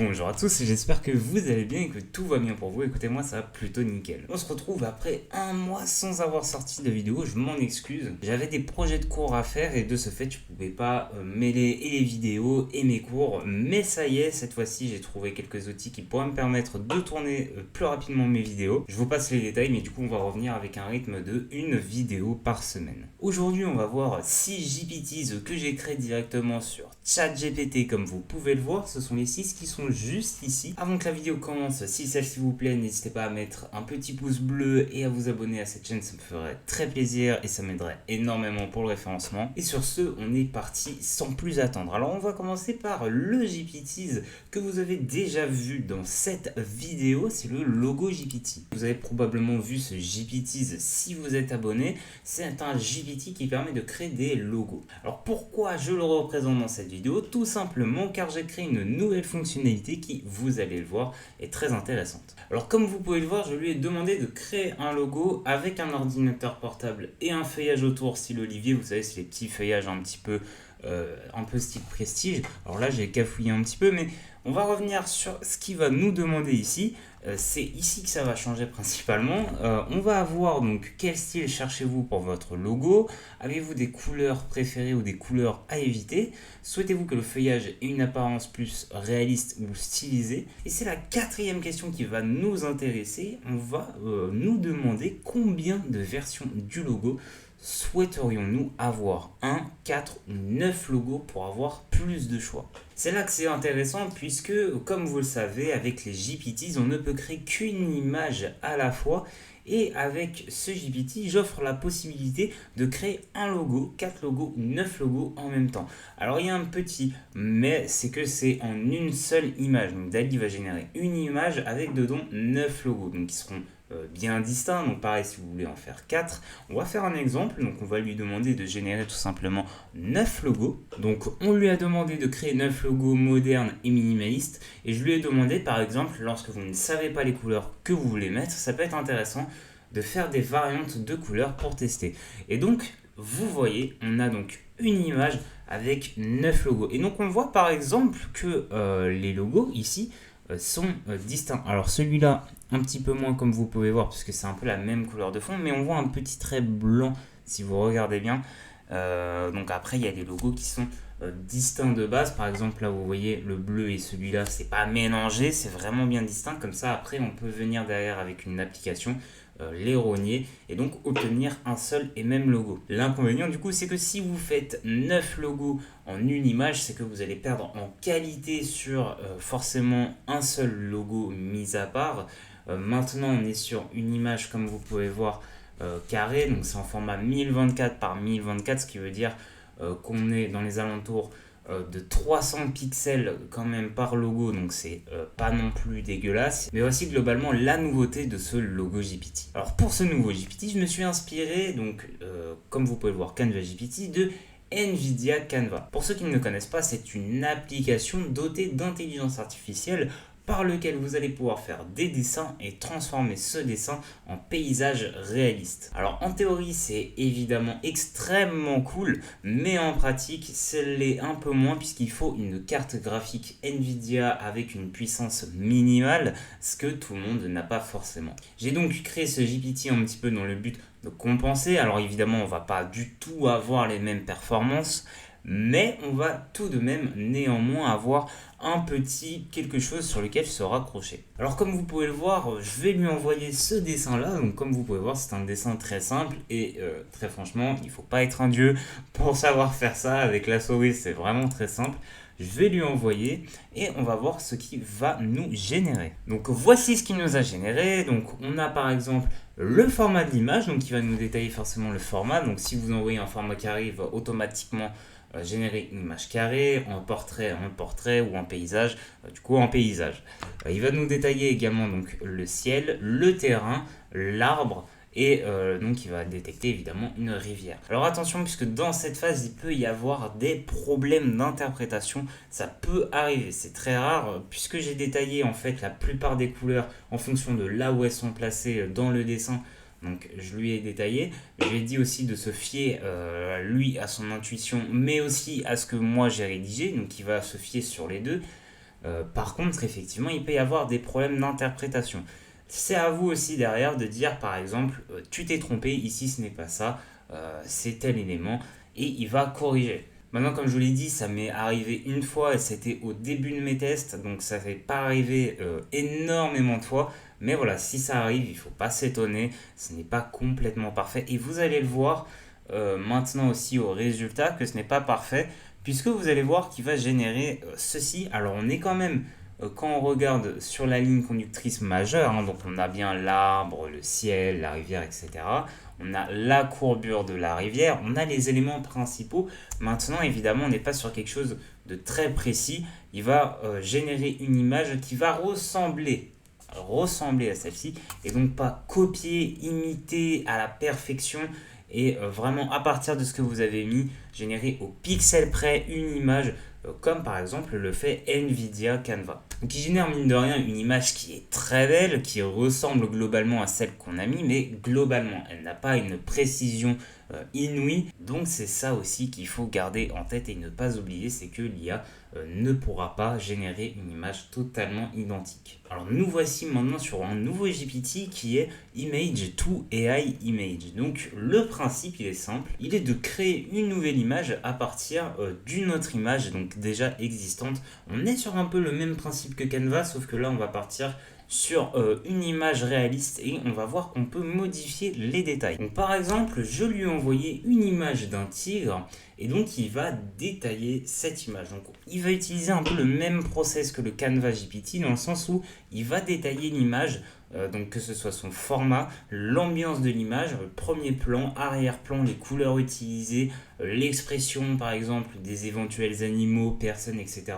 Bonjour à tous, j'espère que vous allez bien et que tout va bien pour vous. Écoutez, moi ça va plutôt nickel. On se retrouve après un mois sans avoir sorti de vidéo, je m'en excuse. J'avais des projets de cours à faire et de ce fait je pouvais pas mêler et les vidéos et mes cours. Mais ça y est, cette fois-ci j'ai trouvé quelques outils qui pourraient me permettre de tourner plus rapidement mes vidéos. Je vous passe les détails, mais du coup on va revenir avec un rythme de une vidéo par semaine. Aujourd'hui on va voir 6 GPTs que j'ai créés directement sur ChatGPT. Comme vous pouvez le voir, ce sont les 6 qui sont juste ici. Avant que la vidéo commence, si celle-ci vous plaît, n'hésitez pas à mettre un petit pouce bleu et à vous abonner à cette chaîne, ça me ferait très plaisir et ça m'aiderait énormément pour le référencement. Et sur ce, on est parti sans plus attendre. Alors on va commencer par le GPTs que vous avez déjà vu dans cette vidéo, c'est le logo GPT. Vous avez probablement vu ce GPTs si vous êtes abonné, c'est un GPT qui permet de créer des logos. Alors pourquoi je le représente dans cette vidéo? Tout simplement car j'ai créé une nouvelle fonctionnalité qui, vous allez le voir, est très intéressante. Alors comme vous pouvez le voir, je lui ai demandé de créer un logo avec un ordinateur portable et un feuillage autour style Olivier. Vous savez, c'est les petits feuillages un peu style prestige. Alors là j'ai cafouillé un petit peu, mais on va revenir sur ce qu'il va nous demander ici. C'est ici que ça va changer principalement. On va avoir donc quel style cherchez-vous pour votre logo? Avez-vous des couleurs préférées ou des couleurs à éviter? Souhaitez-vous que le feuillage ait une apparence plus réaliste ou stylisée? Et c'est la quatrième question qui va nous intéresser. On va nous demander combien de versions du logo souhaiterions-nous avoir 1, 4 ou 9 logos pour avoir plus de choix. C'est là que c'est intéressant puisque, comme vous le savez, avec les GPTs, on ne peut créer qu'une image à la fois. Et avec ce GPT, j'offre la possibilité de créer un logo, 4 logos, 9 logos en même temps. Alors il y a un petit mais, c'est que c'est en une seule image. Donc DALL-E va générer une image avec dedans 9 logos. Donc ils seront bien distincts. Donc pareil, si vous voulez en faire 4, on va faire un exemple. Donc on va lui demander de générer tout simplement 9 logos. Donc on lui a demandé de créer 9 logos modernes et minimalistes. Et je lui ai demandé par exemple, lorsque vous ne savez pas les couleurs que vous voulez mettre, ça peut être intéressant de faire des variantes de couleurs pour tester. Et donc vous voyez, on a donc une image avec 9 logos. Et donc on voit par exemple que les logos ici sont distincts. Alors celui-là un petit peu moins comme vous pouvez voir puisque c'est un peu la même couleur de fond, mais on voit un petit trait blanc si vous regardez bien. Donc après il y a des logos qui sont distincts de base. Par exemple là vous voyez le bleu et celui-là, c'est pas mélangé, c'est vraiment bien distinct. Comme ça après on peut venir derrière avec une application les rogner et donc obtenir un seul et même logo. L'inconvénient du coup c'est que si vous faites 9 logos en une image, c'est que vous allez perdre en qualité sur forcément un seul logo mis à part. Maintenant on est sur une image comme vous pouvez voir carré, donc c'est en format 1024 par 1024, ce qui veut dire qu'on est dans les alentours de 300 pixels quand même par logo, donc c'est pas non plus dégueulasse. Mais voici globalement la nouveauté de ce logo GPT. Alors pour ce nouveau GPT, je me suis inspiré, donc comme vous pouvez le voir, Canva GPT, de NVIDIA Canva. Pour ceux qui ne le connaissent pas, c'est une application dotée d'intelligence artificielle par lequel vous allez pouvoir faire des dessins et transformer ce dessin en paysage réaliste. Alors en théorie c'est évidemment extrêmement cool, mais en pratique c'est l'est un peu moins puisqu'il faut une carte graphique Nvidia avec une puissance minimale, ce que tout le monde n'a pas forcément. J'ai donc créé ce GPT un petit peu dans le but de compenser. Alors évidemment on va pas du tout avoir les mêmes performances, mais on va tout de même néanmoins avoir un petit quelque chose sur lequel se raccrocher. Alors comme vous pouvez le voir, je vais lui envoyer ce dessin là. Donc comme vous pouvez voir, c'est un dessin très simple et très franchement il faut pas être un dieu pour savoir faire ça. Avec la souris c'est vraiment très simple. Je vais lui envoyer et on va voir ce qu'il va nous générer. Donc voici ce qu'il nous a généré. Donc on a par exemple le format de l'image, donc il va nous détailler forcément le format. Donc si vous envoyez un format carré, il va automatiquement générer une image carrée, en portrait ou en paysage, du coup en paysage. Il va nous détailler également donc le ciel, le terrain, l'arbre, et donc il va détecter évidemment une rivière. Alors attention, puisque dans cette phase il peut y avoir des problèmes d'interprétation, ça peut arriver, c'est très rare puisque j'ai détaillé en fait la plupart des couleurs en fonction de là où elles sont placées dans le dessin. Donc je lui ai détaillé, je lui ai dit aussi de se fier lui à son intuition, mais aussi à ce que moi j'ai rédigé, donc il va se fier sur les deux. Par contre, effectivement, il peut y avoir des problèmes d'interprétation. C'est à vous aussi derrière de dire, par exemple, tu t'es trompé, ici ce n'est pas ça, c'est tel élément, et il va corriger. Maintenant, comme je vous l'ai dit, ça m'est arrivé une fois et c'était au début de mes tests, donc ça ne fait pas arriver énormément de fois. Mais voilà, si ça arrive, il ne faut pas s'étonner, ce n'est pas complètement parfait. Et vous allez le voir maintenant aussi au résultat que ce n'est pas parfait, puisque vous allez voir qu'il va générer ceci. Alors on est quand même, quand on regarde sur la ligne conductrice majeure, hein, donc on a bien l'arbre, le ciel, la rivière, etc. On a la courbure de la rivière, on a les éléments principaux. Maintenant, évidemment, on n'est pas sur quelque chose de très précis. Il va générer une image qui va ressembler à celle-ci et donc pas copier, imiter à la perfection et vraiment à partir de ce que vous avez mis, générer au pixel près une image comme par exemple le fait Nvidia Canva. Donc il génère mine de rien une image qui est très belle, qui ressemble globalement à celle qu'on a mis, mais globalement elle n'a pas une précision inouïe. Donc c'est ça aussi qu'il faut garder en tête et ne pas oublier, c'est que l'IA ne pourra pas générer une image totalement identique. Alors nous voici maintenant sur un nouveau GPT qui est Image to AI Image. Donc le principe il est simple, il est de créer une nouvelle image à partir d'une autre image donc déjà existante. On est sur un peu le même principe que Canva, sauf que là on va partir sur une image réaliste et on va voir qu'on peut modifier les détails. Donc par exemple, je lui ai envoyé une image d'un tigre et donc il va détailler cette image. Donc il va utiliser un peu le même process que le Canva GPT dans le sens où il va détailler l'image, donc que ce soit son format, l'ambiance de l'image, le premier plan, arrière-plan, les couleurs utilisées, l'expression par exemple des éventuels animaux, personnes, etc.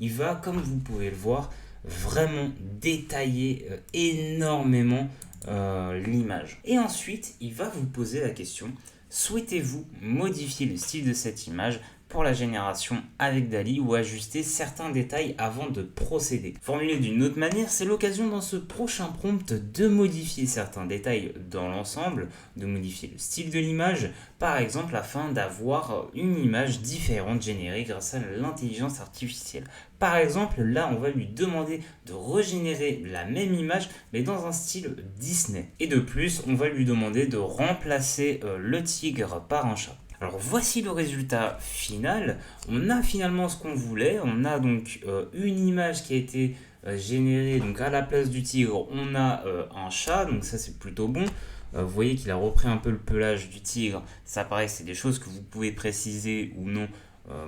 Il va, comme vous pouvez le voir, vraiment détailler énormément l'image. Et ensuite, il va vous poser la question, souhaitez-vous modifier le style de cette image pour la génération avec DALL-E ou ajuster certains détails avant de procéder. Formulé d'une autre manière, c'est l'occasion dans ce prochain prompt de modifier certains détails dans l'ensemble, de modifier le style de l'image, par exemple afin d'avoir une image différente générée grâce à l'intelligence artificielle. Par exemple, là, on va lui demander de régénérer la même image, mais dans un style Disney. Et de plus, on va lui demander de remplacer le tigre par un chat. Alors voici le résultat final. On a finalement ce qu'on voulait. On a donc une image qui a été générée. Donc à la place du tigre, on a un chat. Donc ça c'est plutôt bon. Vous voyez qu'il a repris un peu le pelage du tigre. Ça pareil, c'est des choses que vous pouvez préciser ou non.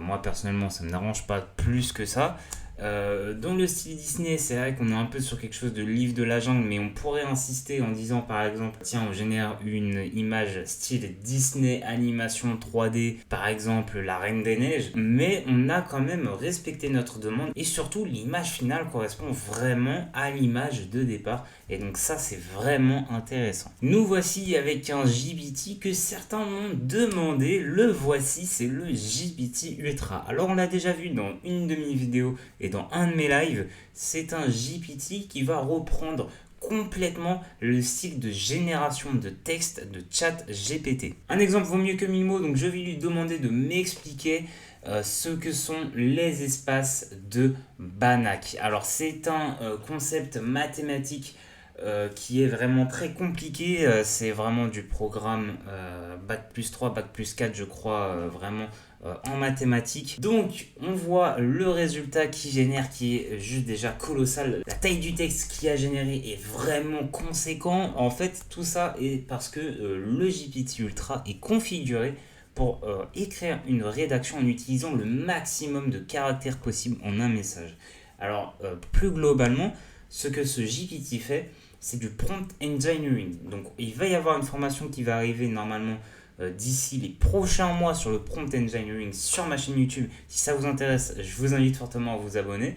Moi personnellement, ça ne m'arrange pas plus que ça. Dans le style Disney, c'est vrai qu'on est un peu sur quelque chose de livre de la jungle, mais on pourrait insister en disant par exemple, tiens, on génère une image style Disney animation 3D, par exemple la Reine des Neiges, mais on a quand même respecté notre demande et surtout l'image finale correspond vraiment à l'image de départ et donc ça c'est vraiment intéressant. Nous voici avec un GPT que certains m'ont demandé, le voici, c'est le GPT Ultra. Alors on l'a déjà vu dans une de mes vidéos et dans un de mes lives, c'est un GPT qui va reprendre complètement le style de génération de texte de ChatGPT. Un exemple vaut mieux que 1000 mots, donc je vais lui demander de m'expliquer ce que sont les espaces de Banach. Alors c'est un concept mathématique qui est vraiment très compliqué. C'est vraiment du programme Bac+3, Bac+4 je crois, vraiment en mathématiques. Donc on voit le résultat qui génère qui est juste déjà colossal. La taille du texte qui a généré est vraiment conséquent. En fait tout ça est parce que le GPT Ultra est configuré pour écrire une rédaction en utilisant le maximum de caractères possibles en un message. Alors plus globalement, ce que ce GPT fait, c'est du prompt engineering. Donc il va y avoir une formation qui va arriver normalement d'ici les prochains mois sur le prompt engineering sur ma chaîne YouTube. Si ça vous intéresse, je vous invite fortement à vous abonner.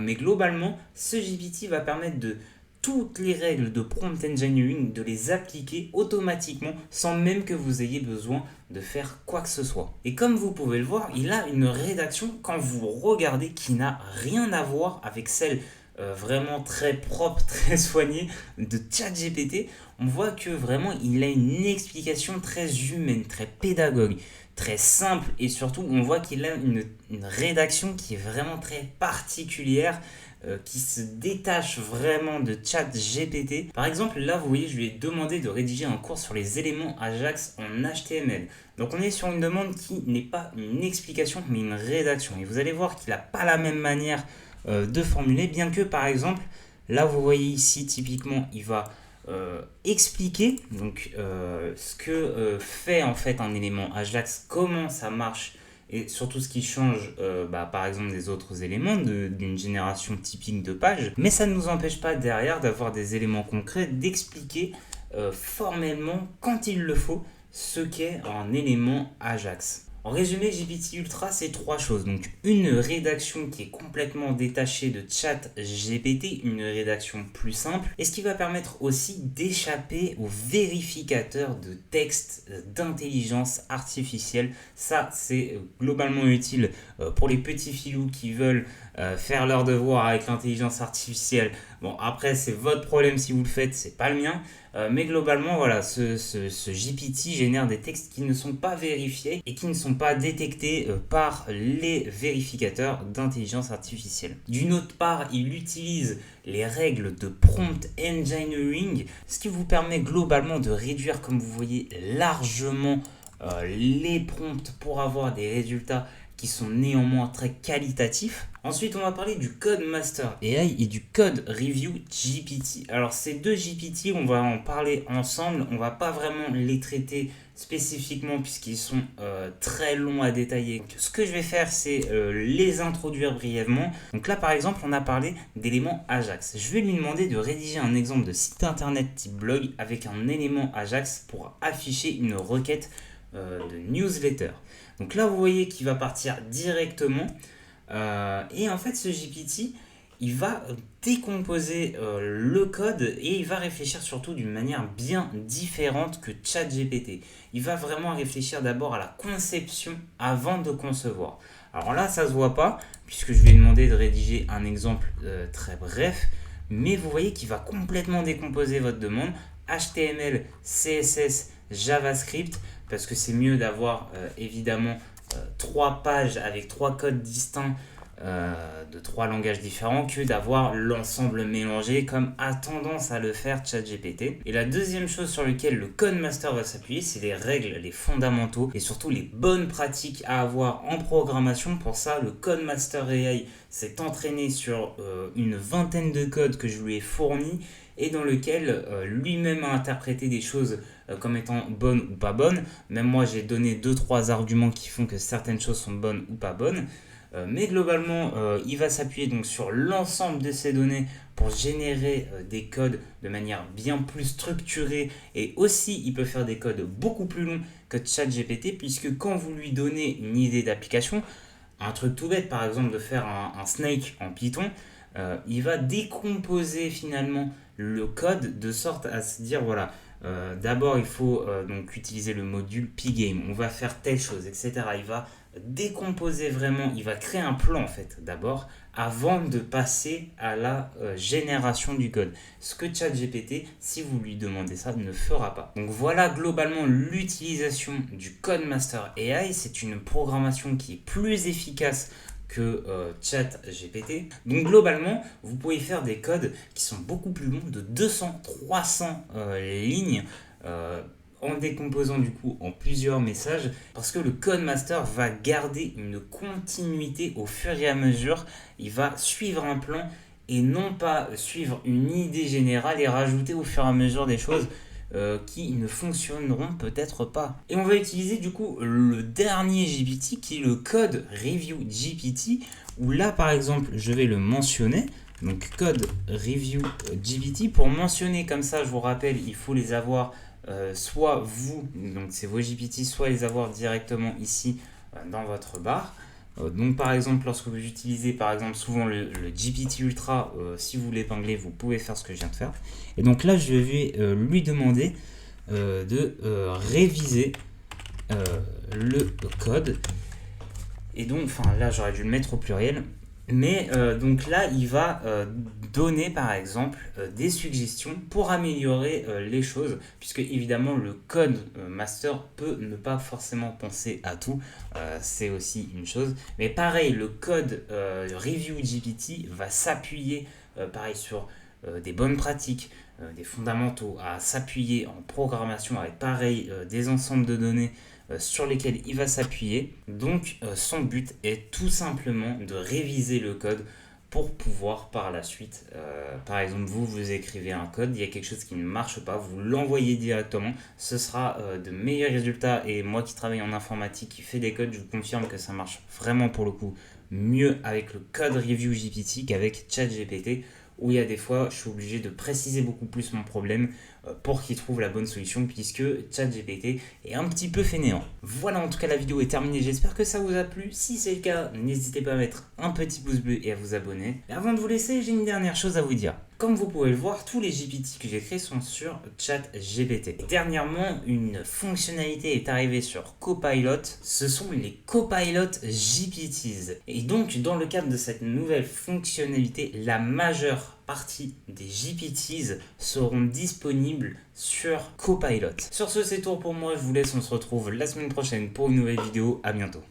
Mais globalement, ce GPT va permettre de toutes les règles de prompt engineering, de les appliquer automatiquement sans même que vous ayez besoin de faire quoi que ce soit. Et comme vous pouvez le voir, il a une rédaction quand vous regardez qui n'a rien à voir avec celle vraiment très propre, très soignée de ChatGPT. On voit que vraiment il a une explication très humaine, très pédagogue, très simple et surtout on voit qu'il a une rédaction qui est vraiment très particulière, qui se détache vraiment de ChatGPT. Par exemple, là vous voyez, je lui ai demandé de rédiger un cours sur les éléments Ajax en HTML. Donc on est sur une demande qui n'est pas une explication mais une rédaction. Et vous allez voir qu'il n'a pas la même manière de formuler, bien que par exemple, là vous voyez ici typiquement il va expliquer donc ce que fait en fait un élément Ajax, comment ça marche et surtout ce qui change par exemple des autres éléments d'une génération typique de page. Mais ça ne nous empêche pas derrière d'avoir des éléments concrets, d'expliquer formellement quand il le faut ce qu'est un élément Ajax. En résumé, GPT Ultra, c'est trois choses. Donc, une rédaction qui est complètement détachée de ChatGPT, une rédaction plus simple, et ce qui va permettre aussi d'échapper aux vérificateurs de texte d'intelligence artificielle. Ça, c'est globalement utile pour les petits filous qui veulent faire leur devoir avec l'intelligence artificielle. Bon, après, c'est votre problème si vous le faites, c'est pas le mien. Mais globalement, voilà, ce GPT génère des textes qui ne sont pas vérifiés et qui ne sont pas détectés par les vérificateurs d'intelligence artificielle. D'une autre part, il utilise les règles de prompt engineering, ce qui vous permet globalement de réduire, comme vous voyez, largement les prompts pour avoir des résultats qui sont néanmoins très qualitatifs. Ensuite, on va parler du Code Master AI et du Code Review GPT. Alors, ces deux GPT, on va en parler ensemble. On va pas vraiment les traiter spécifiquement puisqu'ils sont très longs à détailler. Donc, ce que je vais faire, c'est les introduire brièvement. Donc là, par exemple, on a parlé d'éléments Ajax. Je vais lui demander de rédiger un exemple de site internet type blog avec un élément Ajax pour afficher une requête de newsletter. Donc là, vous voyez qu'il va partir directement. Et en fait, ce GPT, il va décomposer le code et il va réfléchir surtout d'une manière bien différente que ChatGPT. Il va vraiment réfléchir d'abord à la conception avant de concevoir. Alors là, ça se voit pas puisque je lui ai demandé de rédiger un exemple très bref. Mais vous voyez qu'il va complètement décomposer votre demande. HTML, CSS, JavaScript, parce que c'est mieux d'avoir évidemment 3 pages avec 3 codes distincts de 3 langages différents que d'avoir l'ensemble mélangé comme a tendance à le faire ChatGPT. Et la deuxième chose sur laquelle le Codemaster va s'appuyer, c'est les règles, les fondamentaux et surtout les bonnes pratiques à avoir en programmation. Pour ça, le Codemaster AI s'est entraîné sur une vingtaine de codes que je lui ai fournis et dans lequel lui-même a interprété des choses comme étant bonnes ou pas bonnes. Même moi, j'ai donné 2-3 arguments qui font que certaines choses sont bonnes ou pas bonnes. Mais globalement, il va s'appuyer donc sur l'ensemble de ces données pour générer des codes de manière bien plus structurée. Et aussi, il peut faire des codes beaucoup plus longs que ChatGPT, puisque quand vous lui donnez une idée d'application, un truc tout bête, par exemple de faire un snake en Python, il va décomposer finalement le code de sorte à se dire voilà, d'abord il faut donc utiliser le module pgame, on va faire telle chose, etc. Il va décomposer vraiment, il va créer un plan en fait d'abord avant de passer à la génération du code. Ce que ChatGPT, si vous lui demandez ça, ne fera pas. Donc voilà globalement l'utilisation du Codemaster AI. C'est une programmation qui est plus efficace que ChatGPT. Donc globalement, vous pouvez faire des codes qui sont beaucoup plus longs, de 200-300 lignes, en décomposant du coup en plusieurs messages, parce que le Codemaster va garder une continuité au fur et à mesure. Il va suivre un plan et non pas suivre une idée générale et rajouter au fur et à mesure des choses qui ne fonctionneront peut-être pas. Et on va utiliser du coup le dernier GPT qui est le Code Review GPT, où là par exemple je vais le mentionner. Donc Code Review GPT, pour mentionner comme ça, je vous rappelle, il faut les avoir soit vous, donc c'est vos GPT, soit les avoir directement ici dans votre barre. Donc par exemple, lorsque vous utilisez par exemple souvent le GPT Ultra, si vous l'épinglez, vous pouvez faire ce que je viens de faire. Et donc là, je vais lui demander de réviser le code. Et donc, enfin là, j'aurais dû le mettre au pluriel. Mais donc là, il va donner par exemple des suggestions pour améliorer les choses, puisque évidemment le code master peut ne pas forcément penser à tout, c'est aussi une chose. Mais pareil, le code Review GPT va s'appuyer pareil sur des bonnes pratiques, des fondamentaux, à s'appuyer en programmation avec pareil des ensembles de données sur lesquels il va s'appuyer. Donc son but est tout simplement de réviser le code pour pouvoir par la suite, par exemple vous écrivez un code, il y a quelque chose qui ne marche pas, vous l'envoyez directement, ce sera de meilleurs résultats. Et moi qui travaille en informatique, qui fait des codes, je vous confirme que ça marche vraiment pour le coup mieux avec le code Review GPT qu'avec ChatGPT, où il y a des fois, je suis obligé de préciser beaucoup plus mon problème pour qu'il trouve la bonne solution, puisque ChatGPT est un petit peu fainéant. Voilà, en tout cas, la vidéo est terminée. J'espère que ça vous a plu. Si c'est le cas, n'hésitez pas à mettre un petit pouce bleu et à vous abonner. Et avant de vous laisser, j'ai une dernière chose à vous dire. Comme vous pouvez le voir, tous les GPT que j'ai créés sont sur ChatGPT. Dernièrement, une fonctionnalité est arrivée sur Copilot. Ce sont les Copilot GPTs. Et donc, dans le cadre de cette nouvelle fonctionnalité, la majeure partie des GPTs seront disponibles sur Copilot. Sur ce, c'est tout pour moi. Je vous laisse. On se retrouve la semaine prochaine pour une nouvelle vidéo. À bientôt.